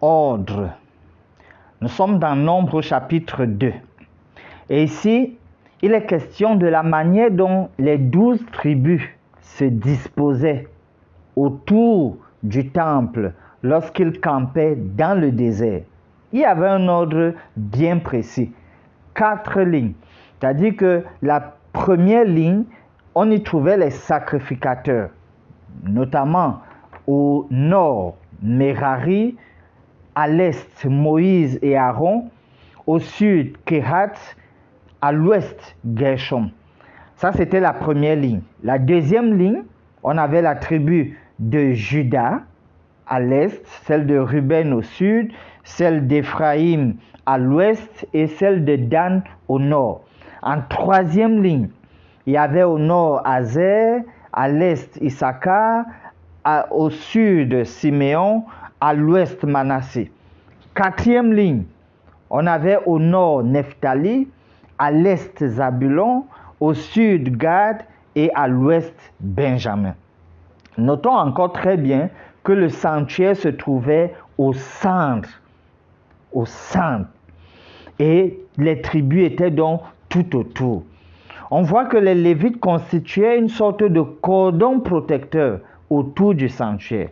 ordre. Nous sommes dans Nombre chapitre 2. Et ici, il est question de la manière dont les 12 tribus se disposaient autour du temple lorsqu'ils campaient dans le désert. Il y avait un ordre bien précis. 4 lignes. C'est-à-dire que la première ligne, on y trouvait les sacrificateurs, notamment au nord, Merari, à l'est, Moïse et Aaron, au sud, Kehat, à l'ouest, Gershom. Ça, c'était la première ligne. La deuxième ligne, on avait la tribu de Juda à l'est, celle de Ruben au sud, celle d'Éphraïm à l'ouest et celle de Dan au nord. En troisième ligne, il y avait au nord Azer, à l'est Issachar, au sud Siméon, à l'ouest Manassé. Quatrième ligne, on avait au nord Nephtali, à l'est Zabulon, au sud Gad et à l'ouest Benjamin. Notons encore très bien que le sanctuaire se trouvait au centre. Et les tribus étaient donc tout autour. On voit que les Lévites constituaient une sorte de cordon protecteur autour du sanctuaire.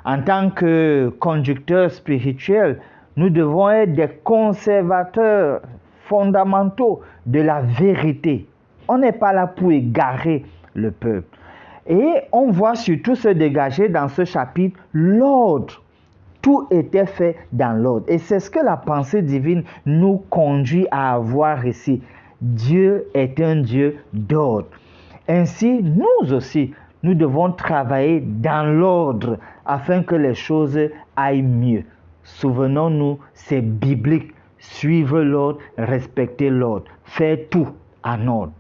En tant que conducteurs spirituels, nous devons être des conservateurs fondamentaux de la vérité. On n'est pas là pour égarer le peuple. Et on voit surtout se dégager dans ce chapitre l'ordre. Tout était fait dans l'ordre. Et c'est ce que la pensée divine nous conduit à avoir ici. Dieu est un Dieu d'ordre. Ainsi, nous aussi, nous devons travailler dans l'ordre afin que les choses aillent mieux. Souvenons-nous, c'est biblique. Suivre l'ordre, respecter l'ordre. Faire tout en ordre.